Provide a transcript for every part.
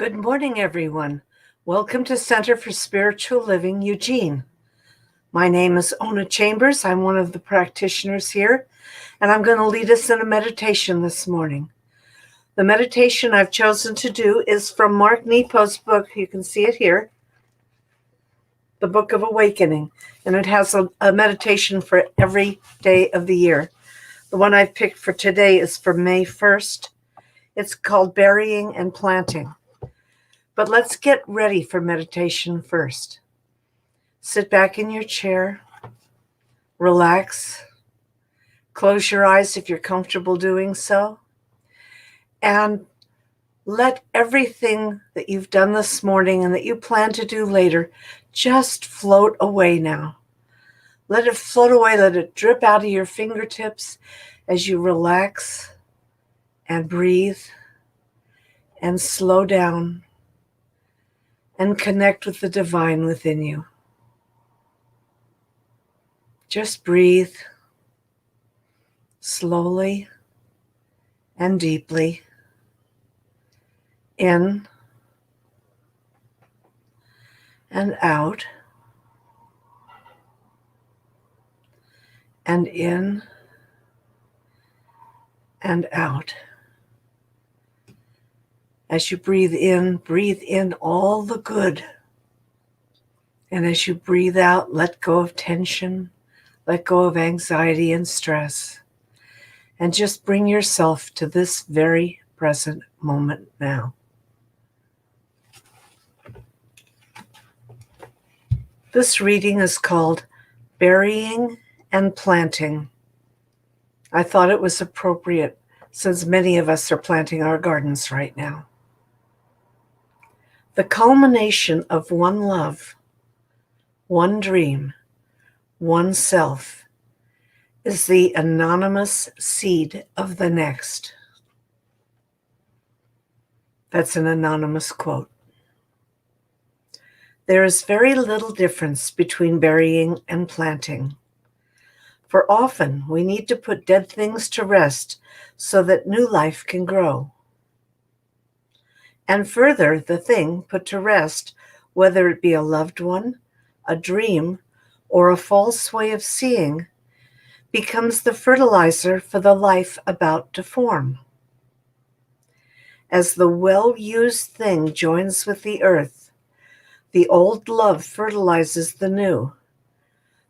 Good morning, everyone. Welcome to Center for Spiritual Living, Eugene. My name is Ona Chambers. I'm one of the practitioners here, and I'm going to lead us in a meditation this morning. The meditation I've chosen to do is from Mark Nepo's book. You can see it here, the Book of Awakening, and it has a meditation for every day of the year. The one I've picked for today is for May 1st. It's called Burying and Planting. But let's get ready for meditation first. Sit back in your chair, relax, close your eyes if you're comfortable doing so, and let everything that you've done this morning and that you plan to do later just float away now. Let it float away, let it drip out of your fingertips as you relax and breathe and slow down and connect with the divine within you. Just breathe slowly and deeply in and out, and in and out. As you breathe in all the good. And as you breathe out, let go of tension, let go of anxiety and stress, and just bring yourself to this very present moment now. This reading is called Burying and Planting. I thought it was appropriate since many of us are planting our gardens right now. The culmination of one love, one dream, one self, is the anonymous seed of the next. That's an anonymous quote. There is very little difference between burying and planting, for often we need to put dead things to rest so that new life can grow. And further, the thing put to rest, whether it be a loved one, a dream, or a false way of seeing, becomes the fertilizer for the life about to form. As the well-used thing joins with the earth, the old love fertilizes the new.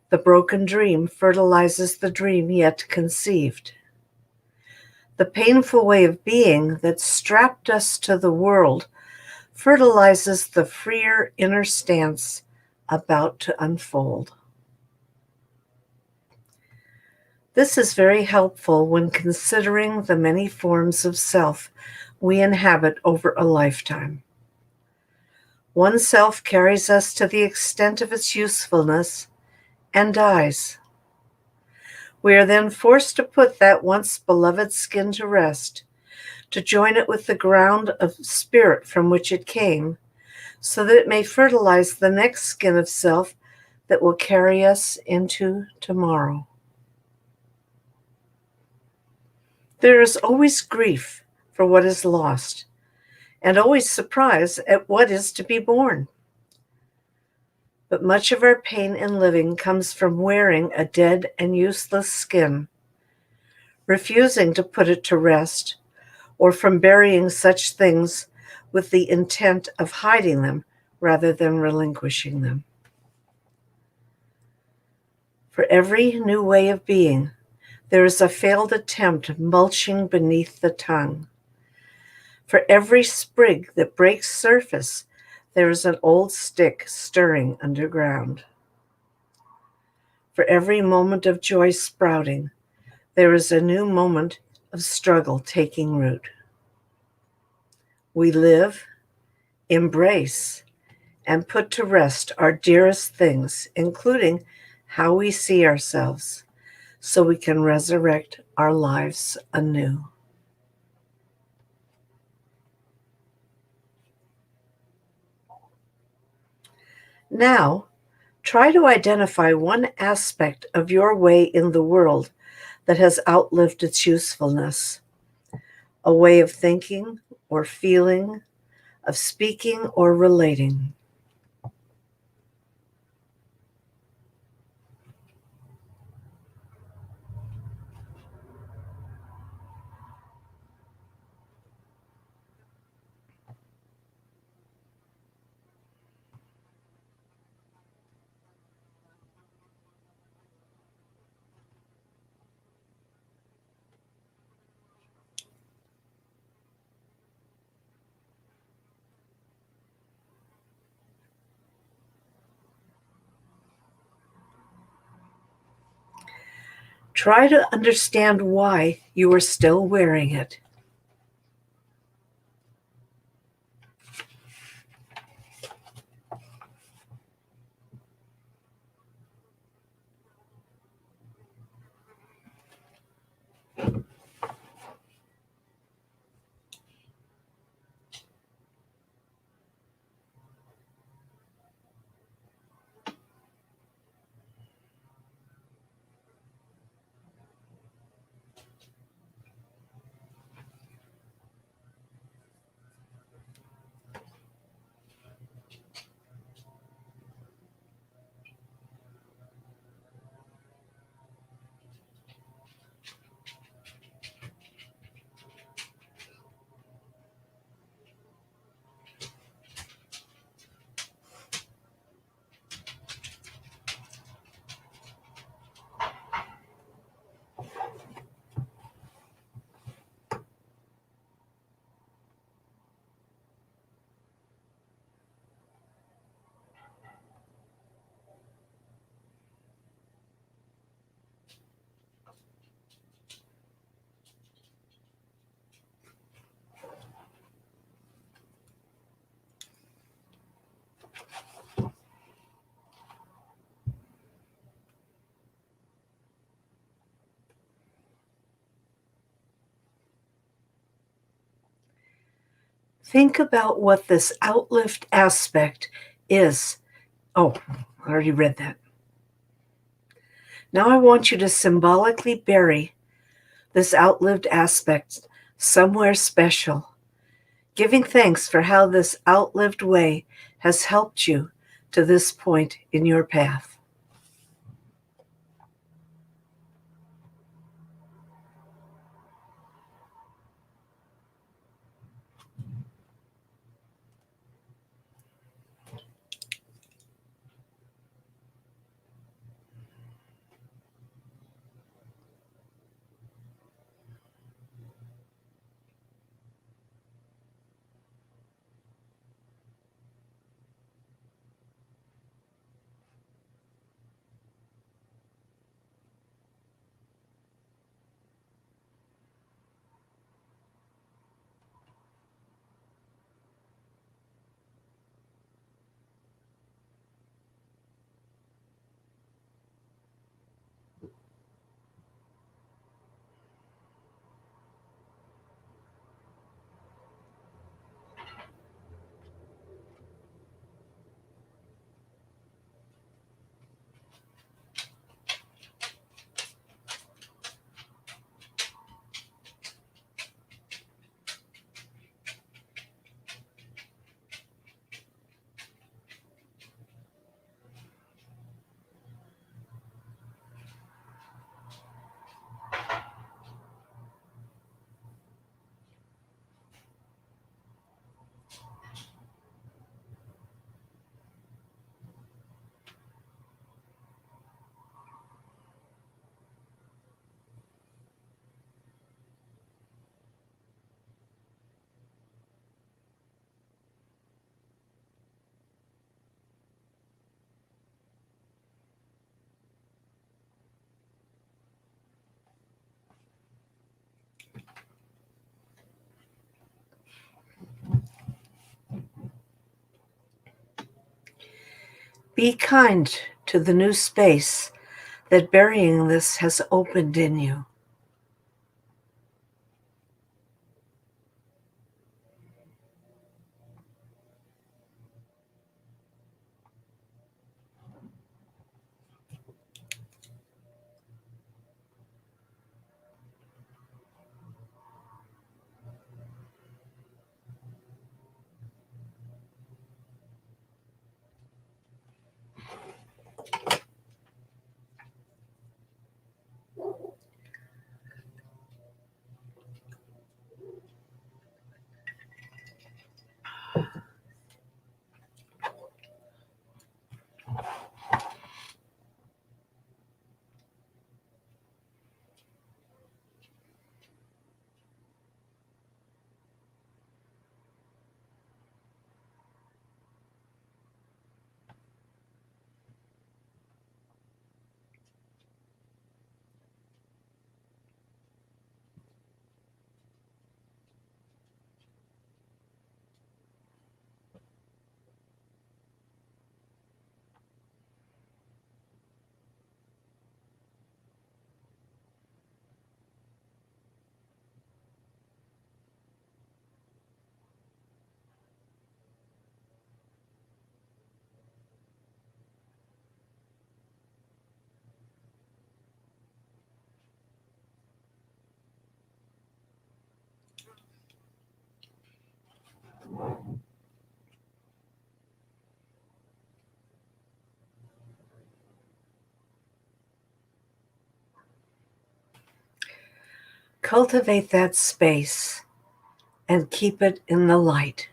The broken dream fertilizes the dream yet conceived. The painful way of being that strapped us to the world fertilizes the freer inner stance about to unfold. This is very helpful when considering the many forms of self we inhabit over a lifetime. One self carries us to the extent of its usefulness and dies. We are then forced to put that once beloved skin to rest, to join it with the ground of spirit from which it came, so that it may fertilize the next skin of self that will carry us into tomorrow. There is always grief for what is lost, and always surprise at what is to be born. But much of our pain in living comes from wearing a dead and useless skin, refusing to put it to rest, or from burying such things with the intent of hiding them rather than relinquishing them. For every new way of being, there is a failed attempt mulching beneath the tongue. For every sprig that breaks surface, there is an old stick stirring underground. For every moment of joy sprouting, there is a new moment of struggle taking root. We live, embrace, and put to rest our dearest things, including how we see ourselves, so we can resurrect our lives anew. Now, try to identify one aspect of your way in the world that has outlived its usefulness. A way of thinking or feeling, of speaking or relating. Try to understand why you are still wearing it. Think about what this outlived aspect is. Oh, I already read that. Now I want you to symbolically bury this outlived aspect somewhere special, giving thanks for how this outlived way has helped you to this point in your path. Be kind to the new space that burying this has opened in you. Cultivate that space and keep it in the light.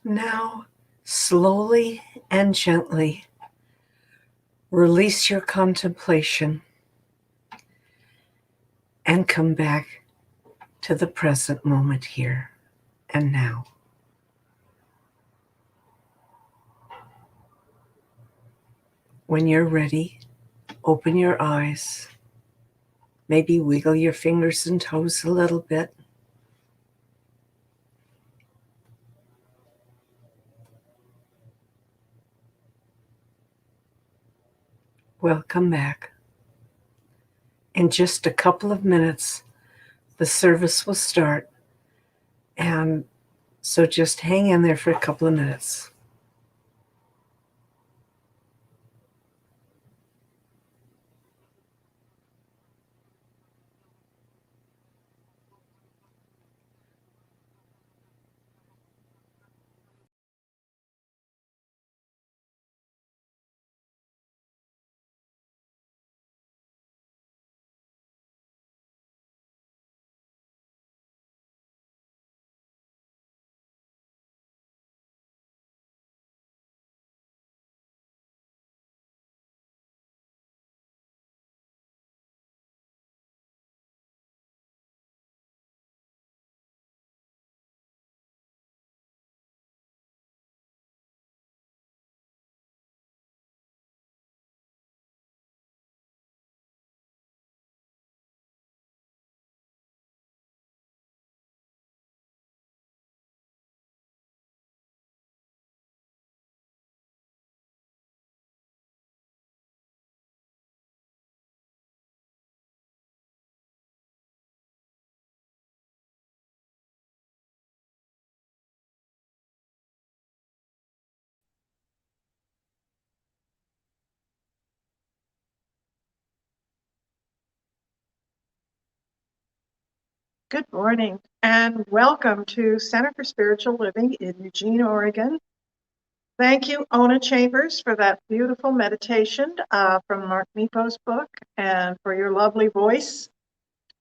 Now, slowly and gently, release your contemplation and come back to the present moment here and now. When you're ready, open your eyes. Maybe wiggle your fingers and toes a little bit. Welcome back. In just a couple of minutes, the service will start. And so just hang in there for a couple of minutes. Good morning and welcome to Center for Spiritual Living in Eugene, Oregon. Thank you, Ona Chambers, for that beautiful meditation from Mark Nepo's book and for your lovely voice.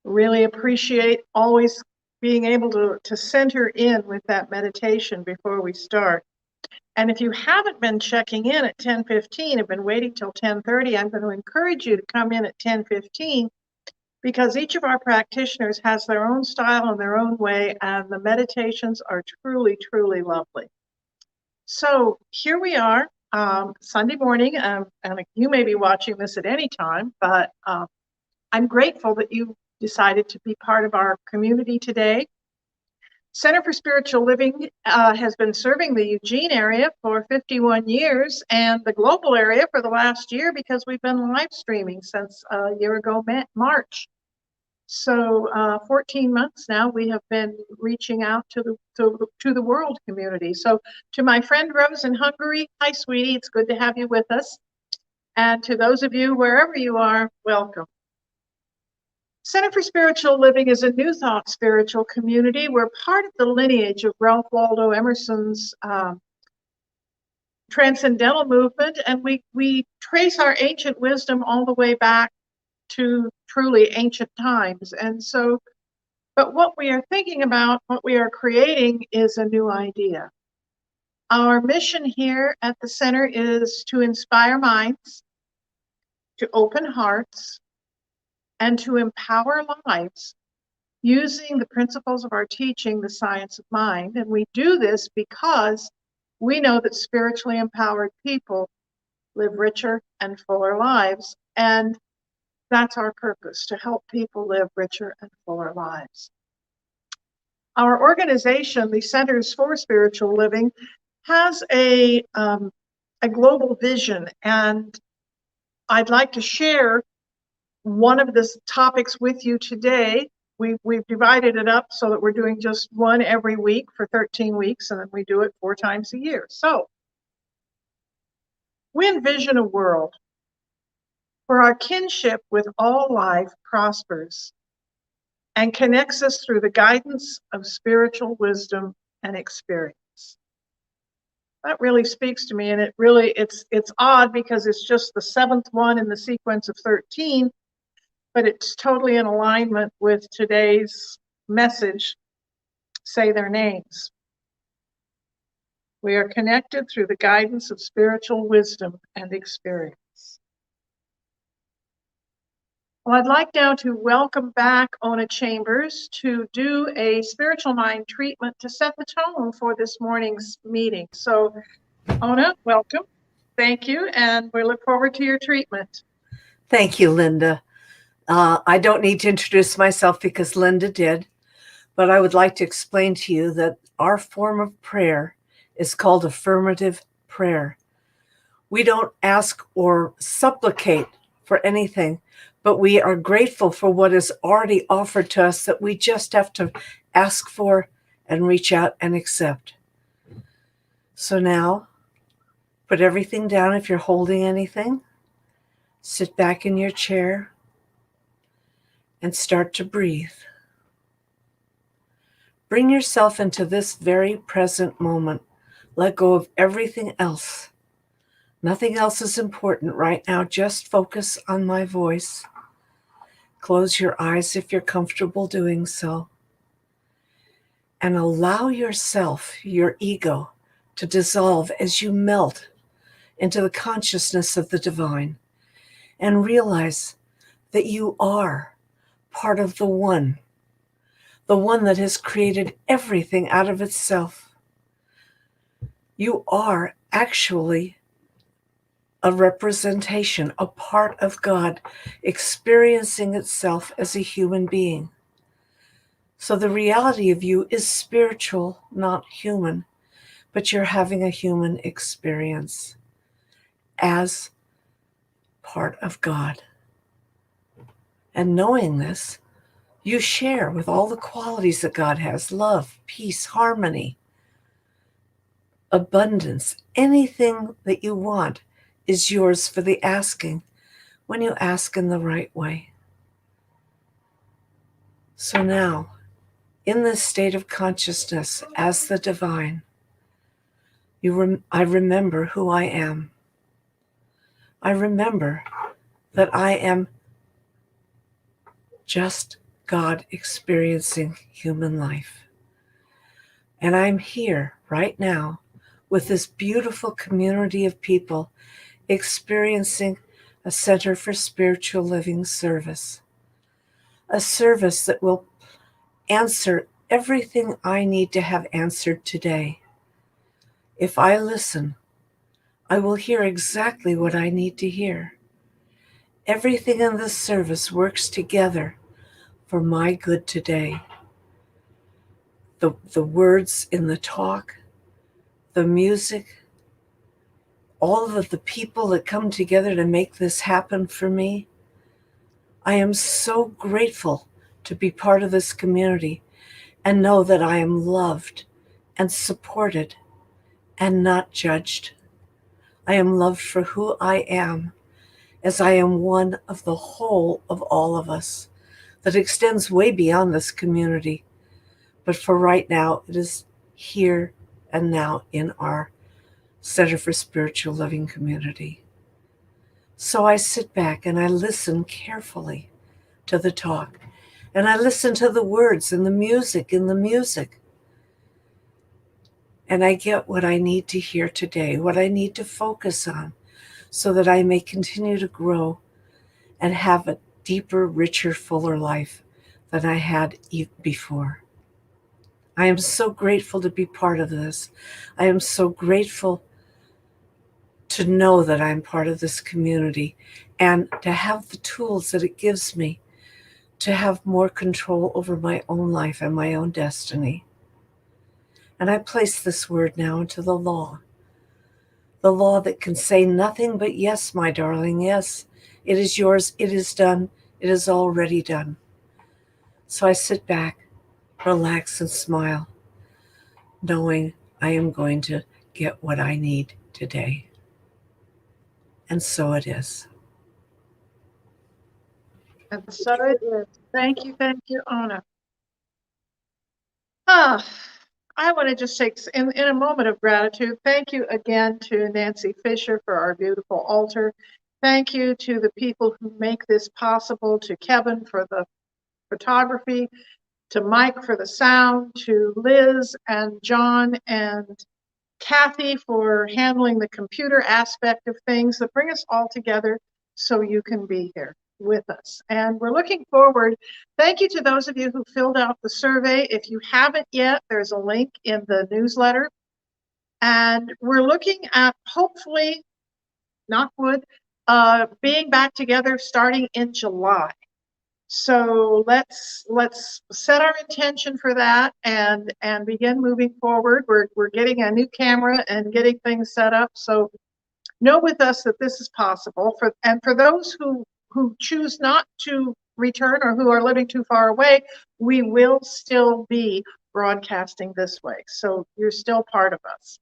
Really appreciate always being able to center in with that meditation before we start. And if you haven't been checking in at 10:15, have been waiting till 10:30, I'm going to encourage you to come in at 10:15 because each of our practitioners has their own style and their own way, and the meditations are truly, truly lovely. So here we are, Sunday morning, and you may be watching this at any time, but I'm grateful that you decided to be part of our community today. Center for Spiritual Living has been serving the Eugene area for 51 years and the global area for the last year because we've been live streaming since a year ago, March. So 14 months now, we have been reaching out to the world community. So to my friend Rose in Hungary, hi, sweetie, it's good to have you with us. And to those of you, wherever you are, welcome. Center for Spiritual Living is a New Thought spiritual community. We're part of the lineage of Ralph Waldo Emerson's transcendental movement, and we trace our ancient wisdom all the way back to truly ancient times. And so, but what we are thinking about, what we are creating, is a new idea. Our mission here at the center is to inspire minds, to open hearts, and to empower lives using the principles of our teaching, the science of mind. And we do this because we know that spiritually empowered people live richer and fuller lives. And that's our purpose, to help people live richer and fuller lives. Our organization, the Centers for Spiritual Living, has a global vision, and I'd like to share one of the topics with you today. We've divided it up so that we're doing just one every week for 13 weeks, and then we do it 4 times a year. So we envision a world where our kinship with all life prospers and connects us through the guidance of spiritual wisdom and experience. That really speaks to me, and it's odd because it's just the 7th one in the sequence of 13, but it's totally in alignment with today's message, Say Their Names. We are connected through the guidance of spiritual wisdom and experience. Well, I'd like now to welcome back Ona Chambers to do a spiritual mind treatment to set the tone for this morning's meeting. So, Ona, welcome. Thank you, and we look forward to your treatment. Thank you, Linda. I don't need to introduce myself because Linda did, but I would like to explain to you that our form of prayer is called affirmative prayer. We don't ask or supplicate for anything, but we are grateful for what is already offered to us that we just have to ask for and reach out and accept. So now, put everything down if you're holding anything. Sit back in your chair and start to breathe. Bring yourself into this very present moment. Let go of everything else. Nothing else is important right now. Just focus on my voice. Close your eyes if you're comfortable doing so. And allow yourself, your ego, to dissolve as you melt into the consciousness of the divine. And realize that you are part of the one that has created everything out of itself. You are actually a representation, a part of God, experiencing itself as a human being. So the reality of you is spiritual, not human, but you're having a human experience as part of God. And knowing this, you share with all the qualities that God has: love, peace, harmony, abundance. Anything that you want is yours for the asking when you ask in the right way. So now, in this state of consciousness as the divine, I remember who I am. I remember that I am just God experiencing human life. And I'm here right now with this beautiful community of people experiencing a Center for Spiritual Living service. A service that will answer everything I need to have answered today. If I listen, I will hear exactly what I need to hear. Everything in this service works together for my good today. The words in the talk, the music, all of the people that come together to make this happen for me. I am so grateful to be part of this community and know that I am loved and supported and not judged. I am loved for who I am, as I am one of the whole of all of us. that extends way beyond this community. But for right now, it is here and now in our Center for Spiritual Living community. So I sit back and I listen carefully to the talk, and I listen to the words and the music in the music. And I get what I need to hear today, what I need to focus on, so that I may continue to grow and have a deeper, richer, fuller life than I had before. I am so grateful to be part of this. I am so grateful to know that I'm part of this community and to have the tools that it gives me to have more control over my own life and my own destiny. And I place this word now into the law that can say nothing but yes, my darling, yes. It is yours, it is done, it is already done. So I sit back, relax, and smile, knowing I am going to get what I need today. And so it is. And so it is. Thank you, Ona. I want to just take, in a moment of gratitude, thank you again to Nancy Fisher for our beautiful altar. Thank you to the people who make this possible, to Kevin for the photography, to Mike for the sound, to Liz and John and Kathy for handling the computer aspect of things that bring us all together so you can be here with us. And we're looking forward. Thank you to those of you who filled out the survey. If you haven't yet, there's a link in the newsletter. And we're looking at, hopefully, knock wood, being back together starting in July. So let's set our intention for that and begin moving forward. We're getting a new camera and getting things set up. So know with us that this is possible. For those who choose not to return or who are living too far away, we will still be broadcasting this way. So you're still part of us.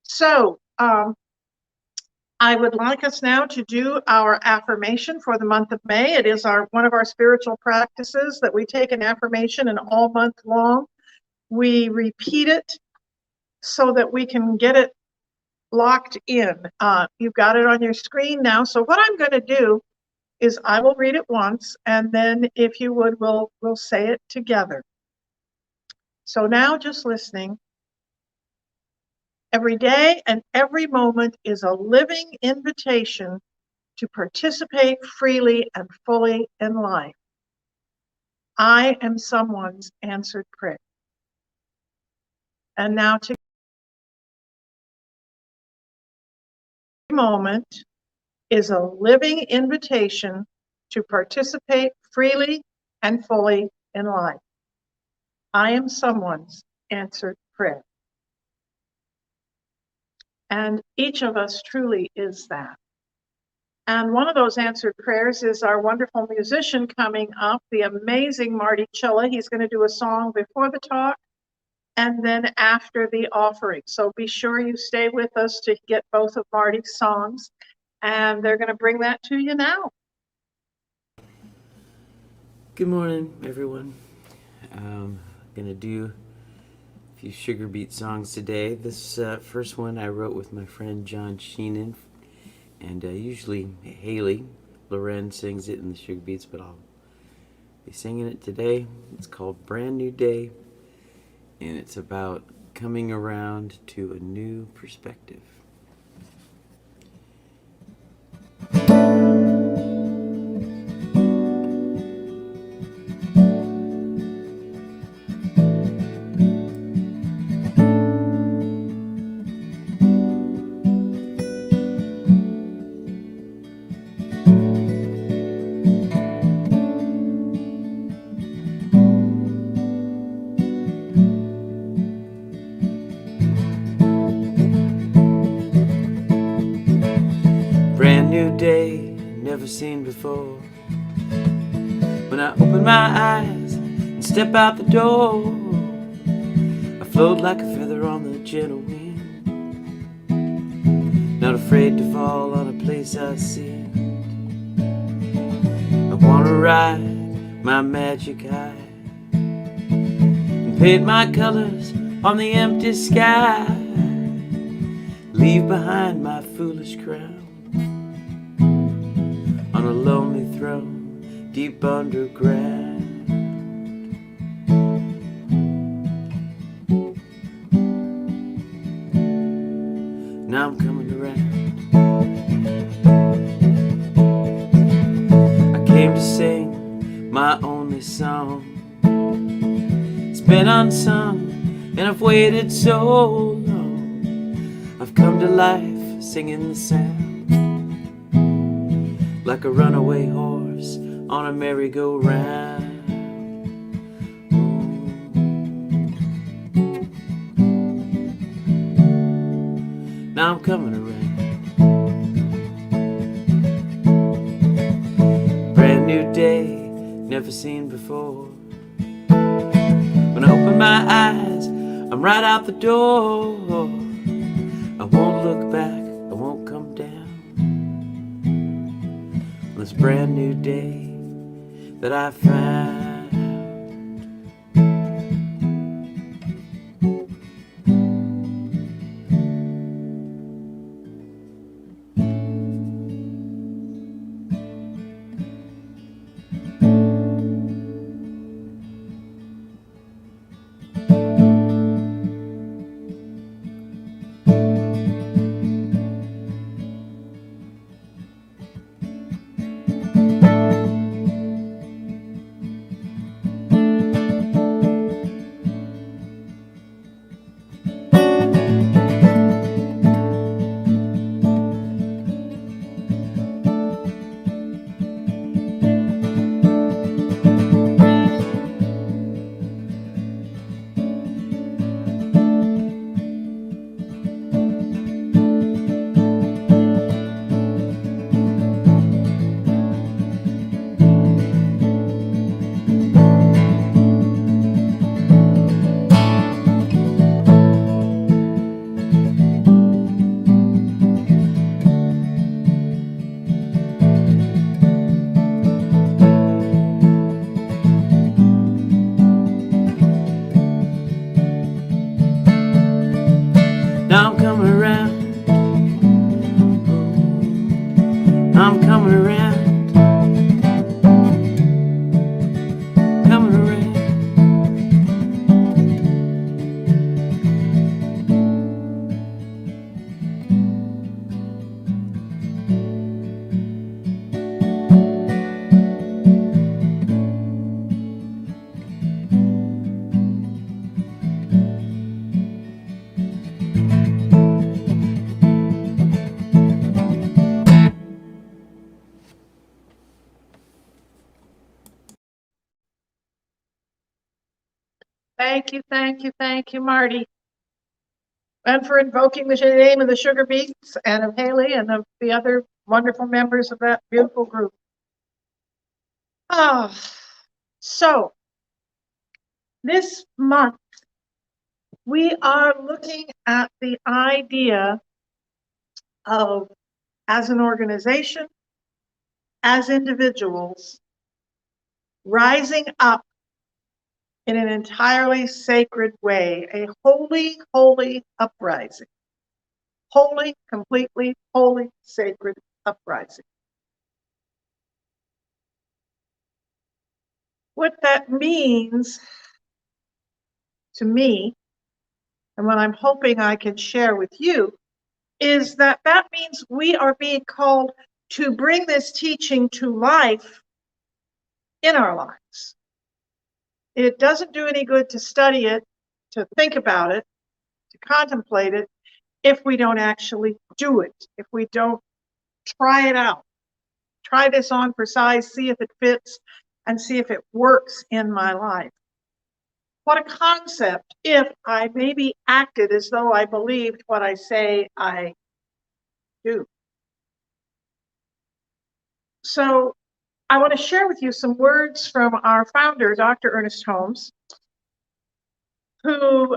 So I would like us now to do our affirmation for the month of May. It is one of our spiritual practices that we take an affirmation, and all month long we repeat it so that we can get it locked in. You've got it on your screen now. So what I'm going to do is I will read it once, and then if you would, we'll say it together. So now, just listening. Every day and every moment is a living invitation to participate freely and fully in life. I am someone's answered prayer. And now, to every moment is a living invitation to participate freely and fully in life. I am someone's answered prayer. And each of us truly is that. And one of those answered prayers is our wonderful musician coming up, the amazing Marty Chilla. He's going to do a song before the talk and then after the offering. So be sure you stay with us to get both of Marty's songs. And they're going to bring that to you now. Good morning, everyone. I'm going to do a few sugar beet songs today. This first one I wrote with my friend John Sheenan, and usually Haley Loren sings it in the sugar beets, but I'll be singing it today. It's called Brand New Day, and it's about coming around to a new perspective. Brand new day, never seen before. When I open my eyes and step out the door, I float like a feather on the gentle wind, not afraid to fall on a place I see. I wanna ride my magic eye and paint my colors on the empty sky. Leave behind my foolish crown on a lonely throne deep underground. Now I'm coming around. I came to sing my only song. It's been unsung and I've waited so long. I've come to life singing the sound like a runaway horse on a merry-go-round. Now I'm coming around. Brand new day, never seen before. When I open my eyes, I'm right out the door. I won't look back, I won't come down. This brand new day that I found. Now I'm coming around. I'm coming around. Coming around. Thank you, Marty. And for invoking the name of the Sugar Beets and of Haley and of the other wonderful members of that beautiful group. So this month, we are looking at the idea of, as an organization, as individuals, rising up in an entirely sacred way, a holy, holy uprising. Holy, completely holy, sacred uprising. What that means to me, and what I'm hoping I can share with you, is that means we are being called to bring this teaching to life in our lives. It doesn't do any good to study it, to think about it, to contemplate it, if we don't actually do it, if we don't try it out. Try this on for size, see if it fits, and see if it works in my life. What a concept if I maybe acted as though I believed what I say I do. So I want to share with you some words from our founder, Dr. Ernest Holmes, who,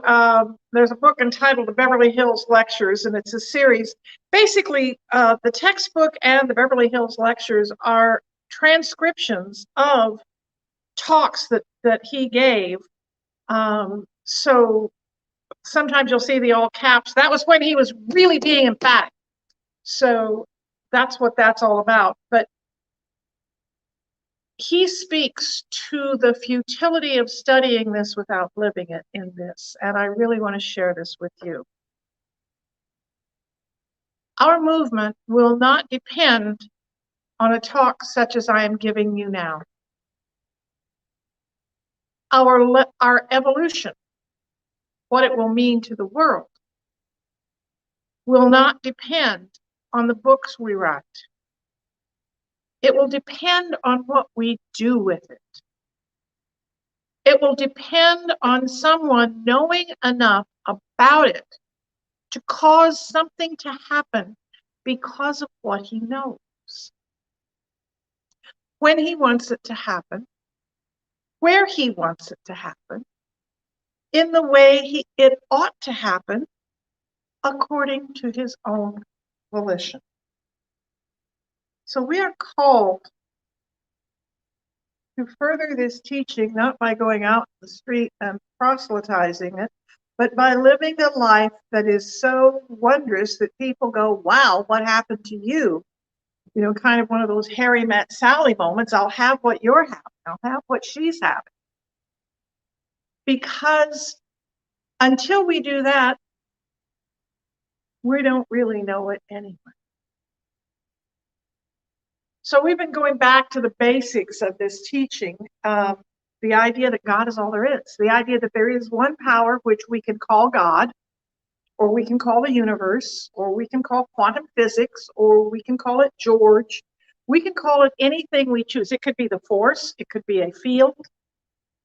there's a book entitled The Beverly Hills Lectures, and it's a series. Basically, the textbook and the Beverly Hills Lectures are transcriptions of talks that he gave. So sometimes you'll see the all caps. That was when he was really being emphatic. So that's what that's all about. But he speaks to the futility of studying this without living it in this. And I really want to share this with you. Our movement will not depend on a talk such as I am giving you now. Our evolution, what it will mean to the world, will not depend on the books we write. It will depend on what we do with it. It will depend on someone knowing enough about it to cause something to happen because of what he knows. When he wants it to happen, where he wants it to happen, in the way it ought to happen, according to his own volition. So we are called to further this teaching, not by going out in the street and proselytizing it, but by living a life that is so wondrous that people go, wow, what happened to you? You know, kind of one of those Harry met Sally moments. I'll have what you're having. I'll have what she's having. Because until we do that, we don't really know it anyway. So we've been going back to the basics of this teaching. The idea that God is all there is. The idea that there is one power which we can call God, or we can call the universe, or we can call quantum physics, or we can call it George. We can call it anything we choose. It could be the force. It could be a field.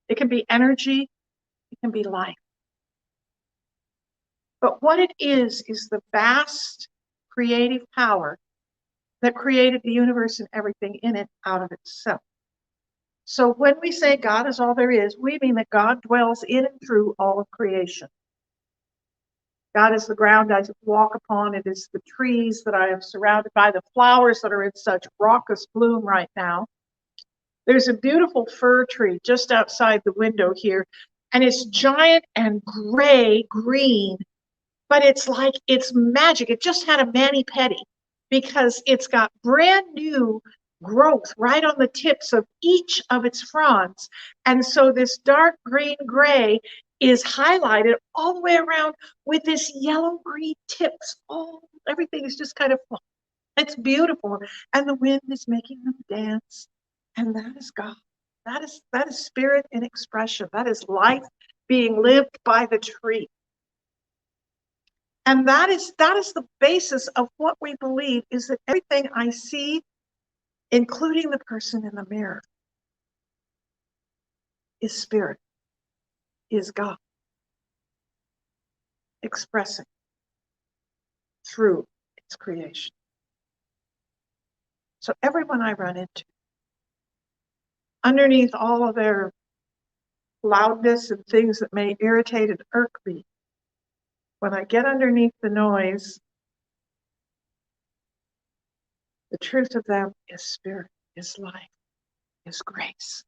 It can be energy. It can be life. But what it is the vast creative power that created the universe and everything in it out of itself. So when we say God is all there is, we mean that God dwells in and through all of creation. God is the ground I walk upon. It is the trees that I am surrounded by, the flowers that are in such raucous bloom right now. There's a beautiful fir tree just outside the window here, and it's giant and gray green, but it's like it's magic. It just had a mani-pedi because it's got brand new growth right on the tips of each of its fronds. And so this dark green gray is highlighted all the way around with this yellow green tips. Oh, everything is just kind of, it's beautiful. And the wind is making them dance. And that is God. That is spirit in expression. That is life being lived by the tree. And that is the basis of what we believe, is that everything I see, including the person in the mirror, is spirit, is God, expressing through its creation. So everyone I run into, underneath all of their loudness and things that may irritate and irk me, when I get underneath the noise, the truth of them is spirit, is life, is grace.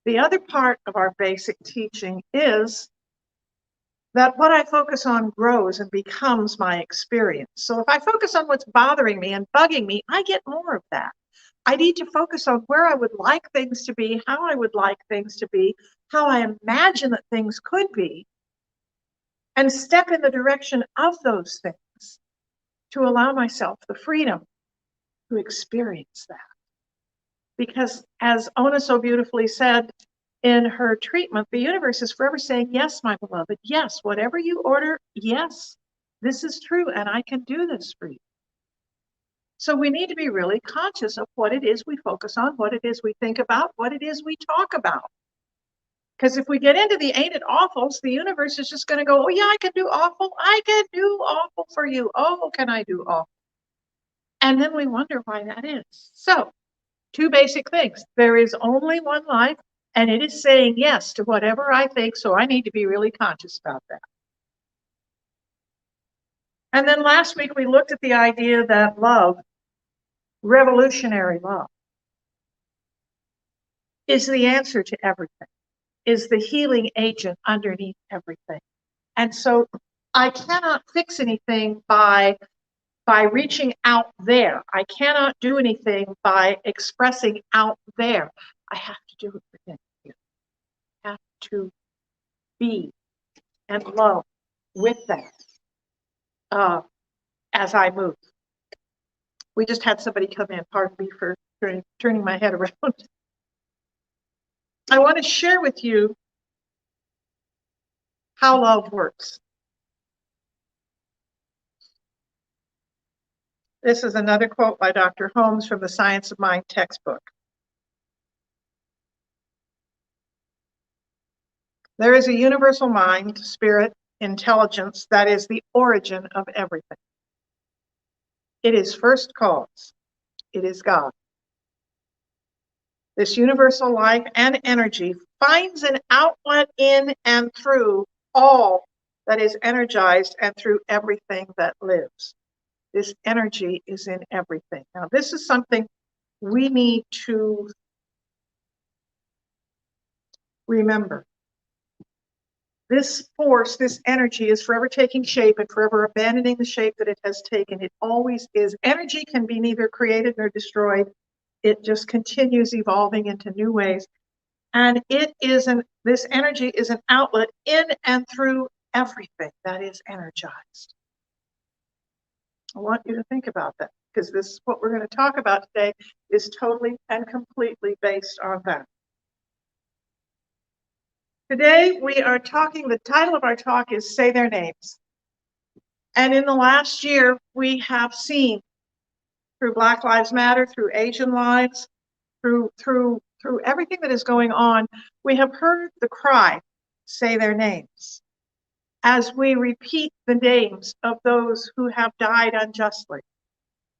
The other part of our basic teaching is that what I focus on grows and becomes my experience. So if I focus on what's bothering me and bugging me, I get more of that. I need to focus on where I would like things to be, how I would like things to be, how I imagine that things could be, and step in the direction of those things to allow myself the freedom to experience that. Because as Ona so beautifully said in her treatment, the universe is forever saying, yes, my beloved, yes, whatever you order, yes, this is true, and I can do this for you. So we need to be really conscious of what it is we focus on, what it is we think about, what it is we talk about. Because if we get into the ain't it awfuls, the universe is just going to go, oh yeah, I can do awful. I can do awful for you. Oh, can I do awful? And then we wonder why that is. So, two basic things. There is only one life, and it is saying yes to whatever I think, so I need to be really conscious about that. And then last week we looked at the idea that love, revolutionary love, is the answer to everything, is the healing agent underneath everything. And so I cannot fix anything by reaching out there. I cannot do anything by expressing out there. I have to do it within here. I have to be and love with that as I move. We just had somebody come in. Pardon me for turning my head around. I want to share with you how love works. This is another quote by Dr. Holmes from the Science of Mind textbook. There is a universal mind, spirit, intelligence that is the origin of everything. It is first cause. It is God. This universal life and energy finds an outlet in and through all that is energized and through everything that lives. This energy is in everything. Now, this is something we need to remember. This force, this energy is forever taking shape and forever abandoning the shape that it has taken. It always is. Energy can be neither created nor destroyed. It just continues evolving into new ways. And this energy is an outlet in and through everything that is energized. I want you to think about that, because this is what we're going to talk about today is totally and completely based on that. Today we are talking, the title of our talk is Say Their Names. And in the last year, we have seen through Black Lives Matter, through Asian lives, through everything that is going on, we have heard the cry, say their names, as we repeat the names of those who have died unjustly,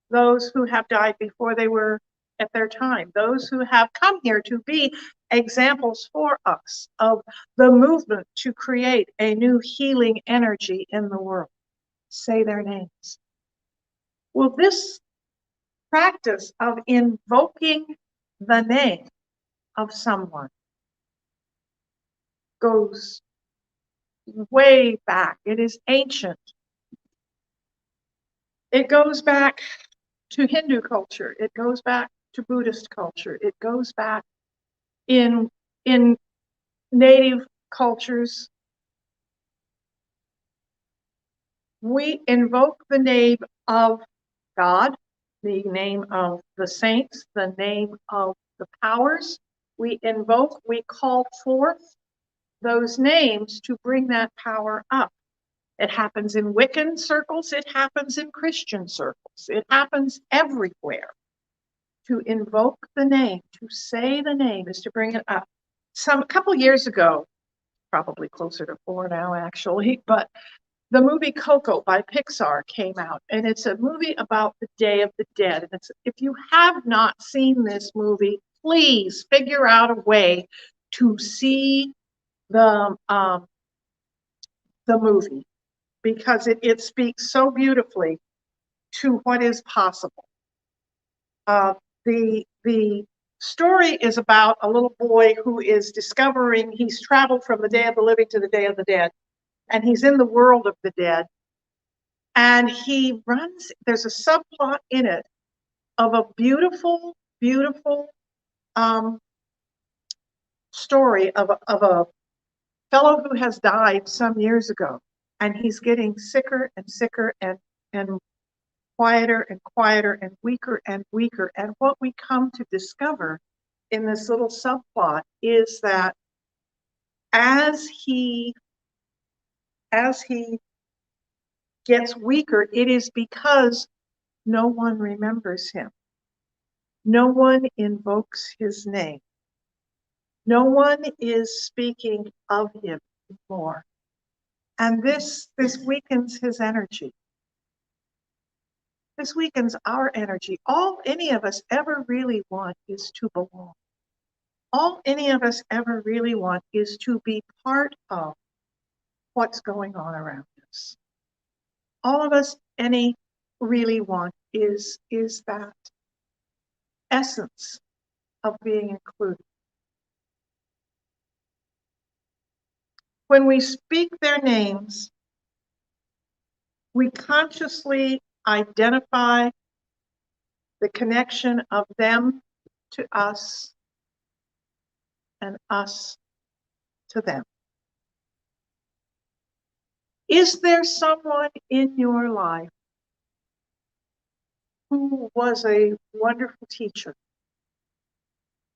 those who have died before they were at their time, those who have come here to be examples for us of the movement to create a new healing energy in the world. Say their names. Well, this practice of invoking the name of someone goes way back. It is ancient. It goes back to Hindu culture. It goes back to Buddhist culture. It goes back in native cultures. We invoke the name of God, the name of the saints, the name of the powers. We invoke, we call forth those names to bring that power up. It happens in Wiccan circles, it happens in Christian circles, it happens everywhere. To invoke the name, to say the name is to bring it up. A couple years ago, probably closer to 4 now actually, but the movie Coco by Pixar came out, and it's a movie about the Day of the Dead. And if you have not seen this movie, please figure out a way to see the movie, because it speaks so beautifully to what is possible. The story is about a little boy who is discovering he's traveled from the day of the living to the day of the dead, and he's in the world of the dead. And there's a subplot in it of a beautiful, beautiful story of a fellow who has died some years ago. And he's getting sicker and sicker and quieter and quieter and weaker and weaker. And what we come to discover in this little subplot is that as he gets weaker, it is because no one remembers him. No one invokes his name. No one is speaking of him anymore. And this weakens his energy. This weakens our energy. All any of us ever really want is to belong. All any of us ever really want is to be part of what's going on around us. All of us really want is that essence of being included. When we speak their names, we consciously identify the connection of them to us and us to them. Is there someone in your life who was a wonderful teacher?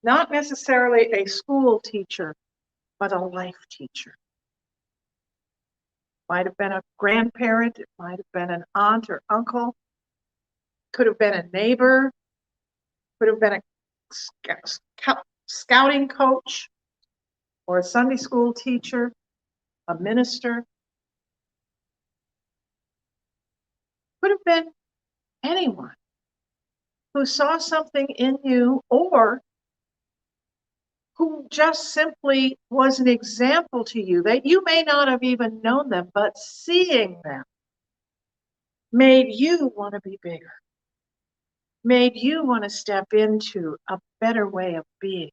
Not necessarily a school teacher, but a life teacher. Might have been a grandparent, it might have been an aunt or uncle, could have been a neighbor, could have been a scouting coach or a Sunday school teacher, a minister. Could have been anyone who saw something in you or who just simply was an example to you that you may not have even known them, but seeing them made you want to be bigger, made you want to step into a better way of being.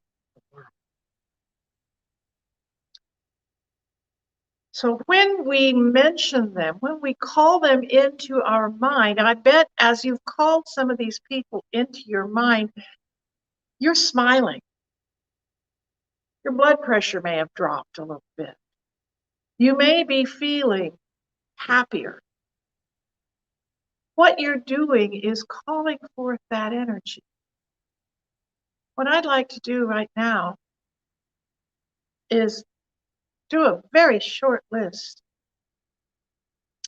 So when we mention them, when we call them into our mind, I bet as you've called some of these people into your mind, you're smiling. Your blood pressure may have dropped a little bit. You may be feeling happier. What you're doing is calling forth that energy. What I'd like to do right now is do a very short list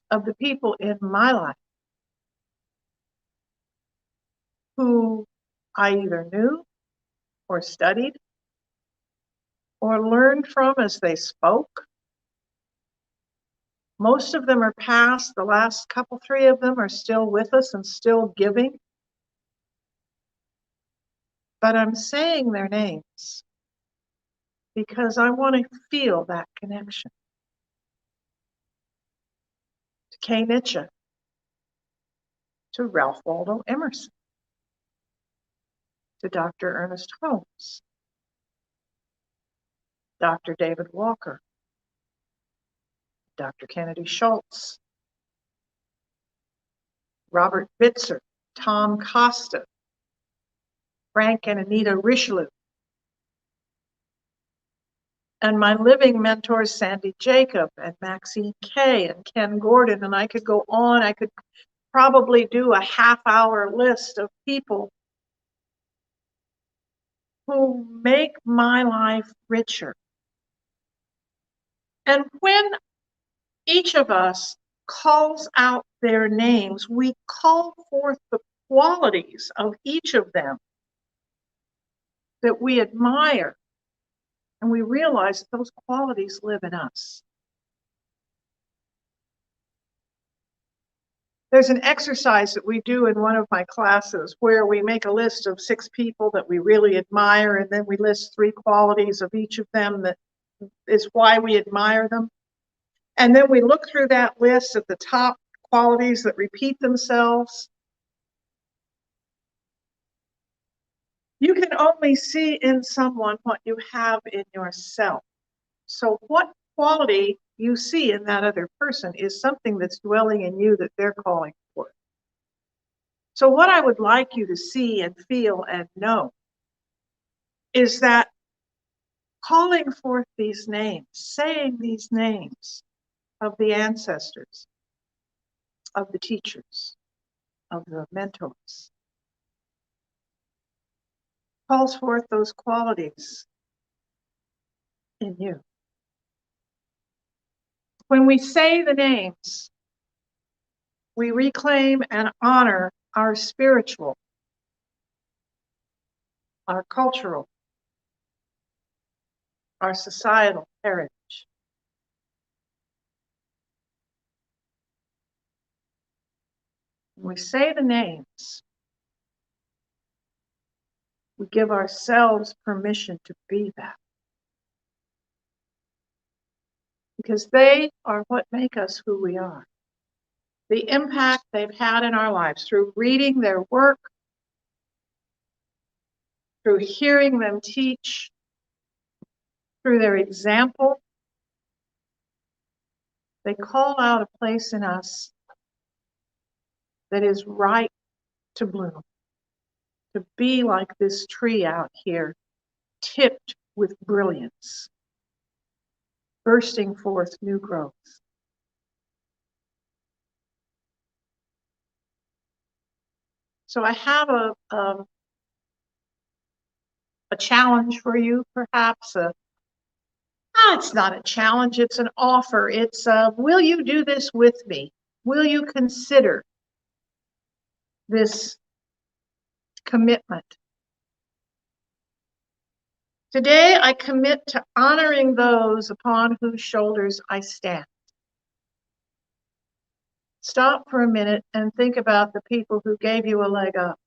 of the people in my life who I either knew or studied or learned from as they spoke. Most of them are past. The last couple, three of them are still with us and still giving. But I'm saying their names because I want to feel that connection. To Kay Nietzsche, to Ralph Waldo Emerson, to Dr. Ernest Holmes, Dr. David Walker, Dr. Kennedy Schultz, Robert Bitzer, Tom Costa, Frank and Anita Richelieu, and my living mentors, Sandy Jacob and Maxine Kay and Ken Gordon, and I could go on. I could probably do a half-hour list of people who make my life richer. And when each of us calls out their names, we call forth the qualities of each of them that we admire, and we realize that those qualities live in us. There's an exercise that we do in one of my classes where we make a list of 6 people that we really admire, and then we list 3 qualities of each of them that is why we admire them. And then we look through that list at the top qualities that repeat themselves. You can only see in someone what you have in yourself. So what quality you see in that other person is something that's dwelling in you that they're calling for. So what I would like you to see and feel and know is that calling forth these names, saying these names of the ancestors, of the teachers, of the mentors, calls forth those qualities in you. When we say the names, we reclaim and honor our spiritual, our cultural, our societal heritage. When we say the names, we give ourselves permission to be that. Because they are what make us who we are. The impact they've had in our lives through reading their work, through hearing them teach, through their example, They call out a place in us that is ripe to bloom, to be like this tree out here, tipped with brilliance, bursting forth new growth. So I have a challenge for you, perhaps. It's not a challenge, it's an offer. It's, will you do this with me? Will you consider this commitment? Today, I commit to honoring those upon whose shoulders I stand. Stop for a minute and think about the people who gave you a leg up,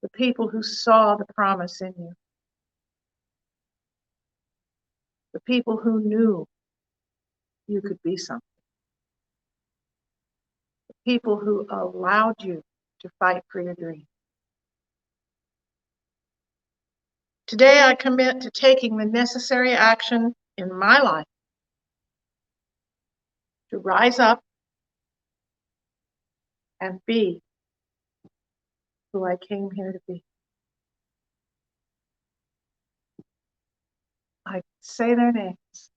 the people who saw the promise in you, the people who knew you could be something, the people who allowed you to fight for your dream. Today, I commit to taking the necessary action in my life to rise up and be who I came here to be. I say their names.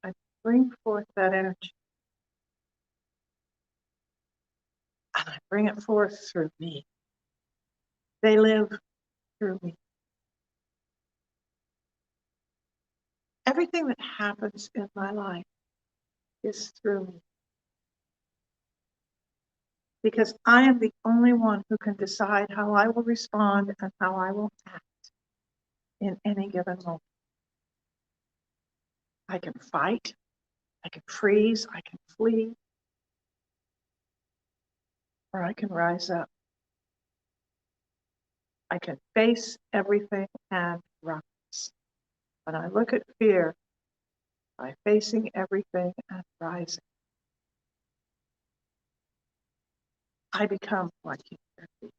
I bring forth that energy. And I bring it forth through me. They live through me. Everything that happens in my life is through me. Because I am the only one who can decide how I will respond and how I will act in any given moment. I can fight, I can freeze, I can flee, or I can rise up. I can face everything and rise. When I look at fear, by facing everything and rising, I become like you.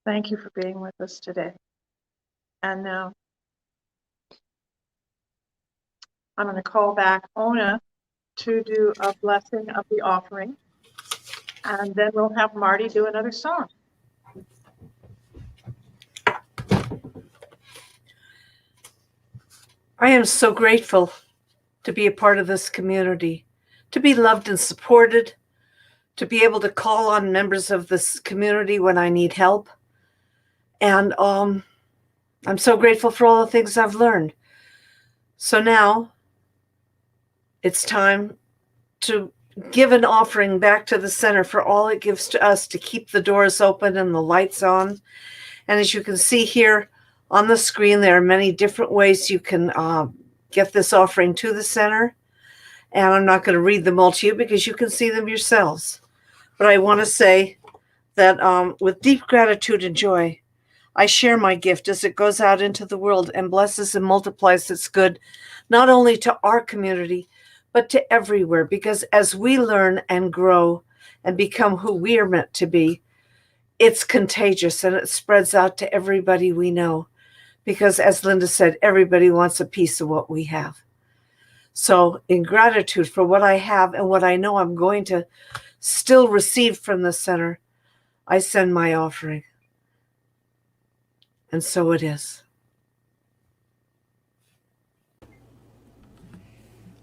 Thank you for being with us today. And now I'm going to call back Ona to do a blessing of the offering, and then we'll have Marty do another song. I am so grateful to be a part of this community, to be loved and supported, to be able to call on members of this community when I need help. And I'm so grateful for all the things I've learned. So now it's time to give an offering back to the center for all it gives to us to keep the doors open and the lights on. And as you can see here on the screen, there are many different ways you can get this offering to the center. And I'm not going to read them all to you because you can see them yourselves. But I want to say that with deep gratitude and joy, I share my gift as it goes out into the world and blesses and multiplies its good, not only to our community, but to everywhere. Because as we learn and grow and become who we are meant to be, it's contagious and it spreads out to everybody we know. Because as Linda said, everybody wants a piece of what we have. So in gratitude for what I have and what I know I'm going to still receive from the center, I send my offering. And so it is.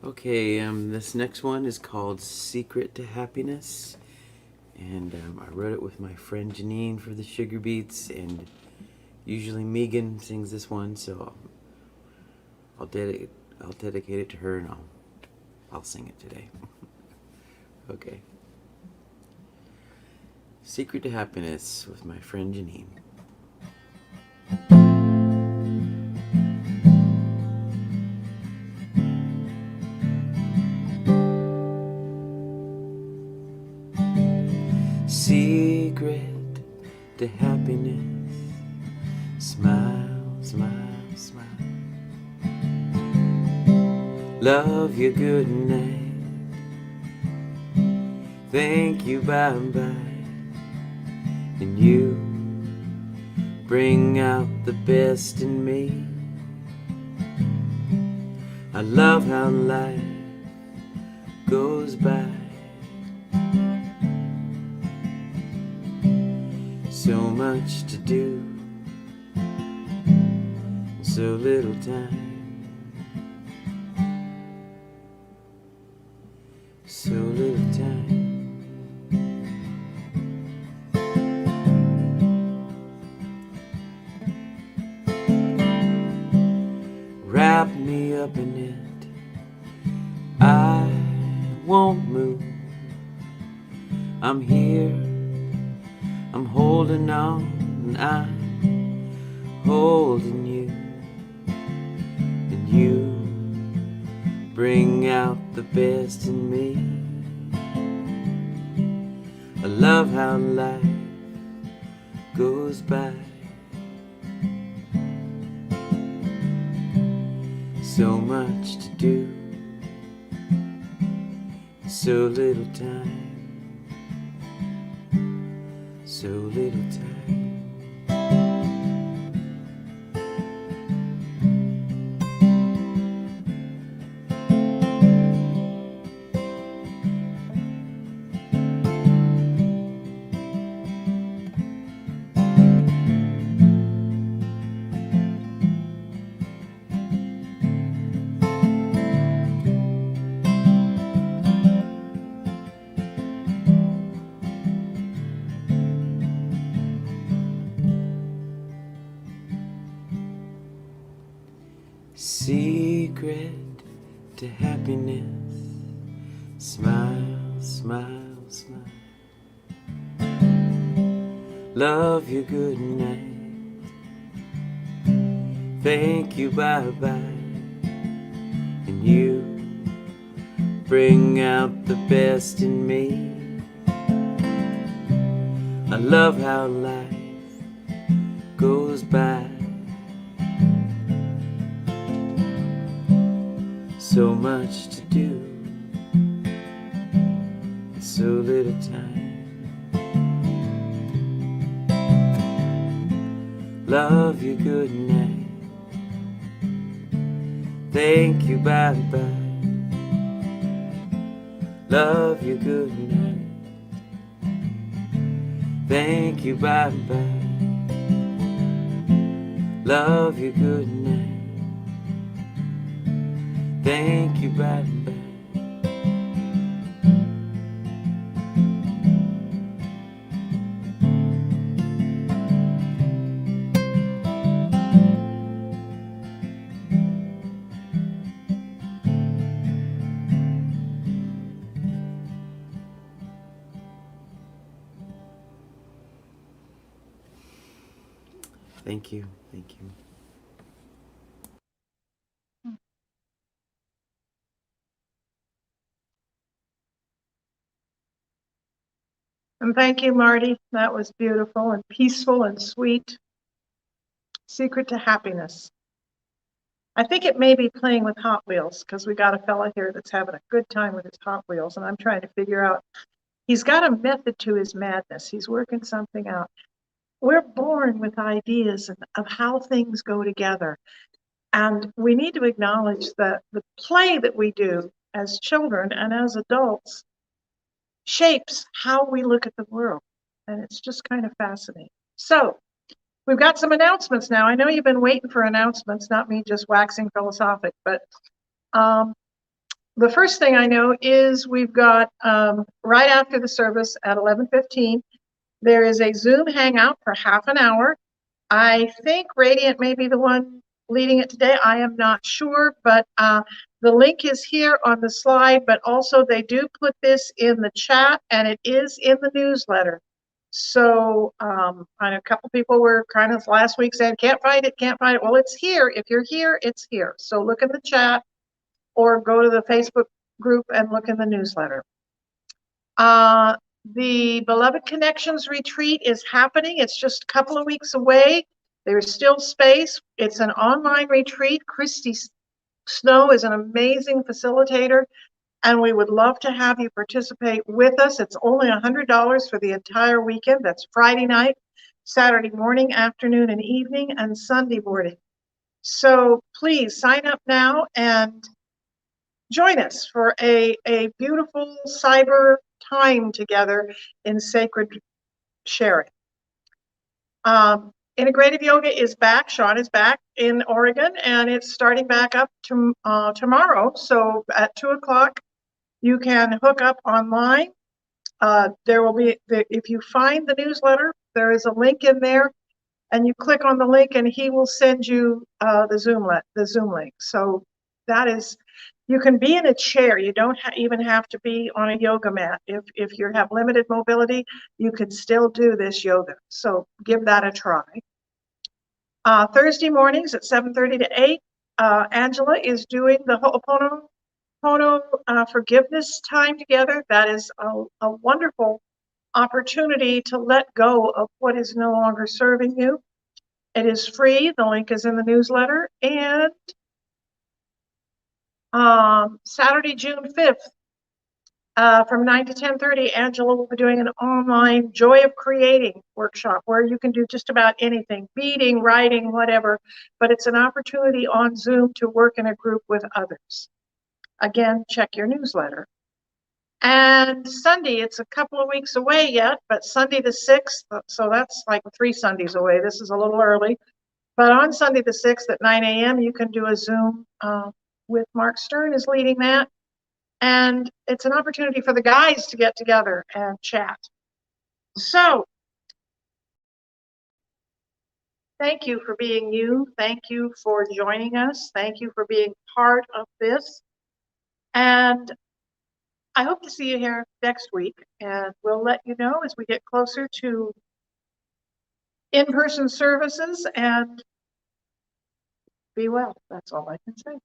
Okay, this next one is called Secret to Happiness. And I wrote it with my friend Janine for the Sugar Beats. And usually Megan sings this one, so I'll dedicate it to her, and I'll sing it today. Okay. Secret to Happiness with my friend Janine. Secret to happiness. Smile, smile, smile. Love you, good night. Thank you, bye-bye. And you bring out the best in me. I love how life goes by. So much to do, so little time. So little time. Wrap me up in it, I won't move. I'm here, I'm holding on, and I'm holding you. And you bring out the best in me. I love how life goes by. So much to do, so little time. So little time. Secret to happiness. Smile, smile, smile. Love you, good night. Thank you, bye-bye. And you bring out the best in me. I love how life goes by. So much to do, so little time. Love you, good night. Thank you, bye-bye. Love you, good night. Thank you, bye-bye. Love you, good night. Thank you, bye-bye. Thank you, thank you. And thank you, Marty. That was beautiful and peaceful and sweet. Secret to happiness. I think it may be playing with Hot Wheels, because we got a fella here that's having a good time with his Hot Wheels, and I'm trying to figure out, he's got a method to his madness. He's working something out. We're born with ideas of how things go together. And we need to acknowledge that the play that we do as children and as adults shapes how we look at the world. And it's just kind of fascinating. So we've got some announcements now. I know you've been waiting for announcements, not me just waxing philosophic, but the first thing I know is we've got right after the service at 11:15, there is a Zoom hangout for half an hour. I think Radiant may be the one leading it today. I am not sure, but the link is here on the slide, but also they do put this in the chat and it is in the newsletter. So I know a couple people were kind of last week saying, can't find it, can't find it. Well, it's here. If you're here, it's here. So look in the chat or go to the Facebook group and look in the newsletter. The Beloved Connections retreat is happening. It's just a couple of weeks away. There's still space. It's an online retreat. Christy Snow is an amazing facilitator, and we would love to have you participate with us. It's only $100 for the entire weekend. That's Friday night, Saturday morning, afternoon, and evening, and Sunday morning. So please sign up now and join us for a beautiful cyber time together in sacred sharing. Integrative yoga is back. Sean is back in Oregon, and it's starting back up tomorrow. So at 2:00, you can hook up online. There will be, if you find the newsletter, there is a link in there, and you click on the link, and he will send you the Zoom link. So that is, you can be in a chair. You don't even have to be on a yoga mat. If you have limited mobility, you can still do this yoga. So give that a try. Thursday mornings at 7:30 to 8, Angela is doing the Ho'oponopono forgiveness time together. That is a wonderful opportunity to let go of what is no longer serving you. It is free. The link is in the newsletter. And Saturday, June 5th, from 9 to 10:30, Angela will be doing an online Joy of Creating workshop where you can do just about anything, beading, writing, whatever, but it's an opportunity on Zoom to work in a group with others. Again, check your newsletter. And Sunday, it's a couple of weeks away yet, but Sunday the 6th, so that's like 3 Sundays away. This is a little early. But on Sunday the 6th at 9 a.m., you can do a Zoom with Mark Stern is leading that. And it's an opportunity for the guys to get together and chat. So thank you for being you. Thank you for joining us. Thank you for being part of this. And I hope to see you here next week. And we'll let you know as we get closer to in-person services. And be well. That's all I can say.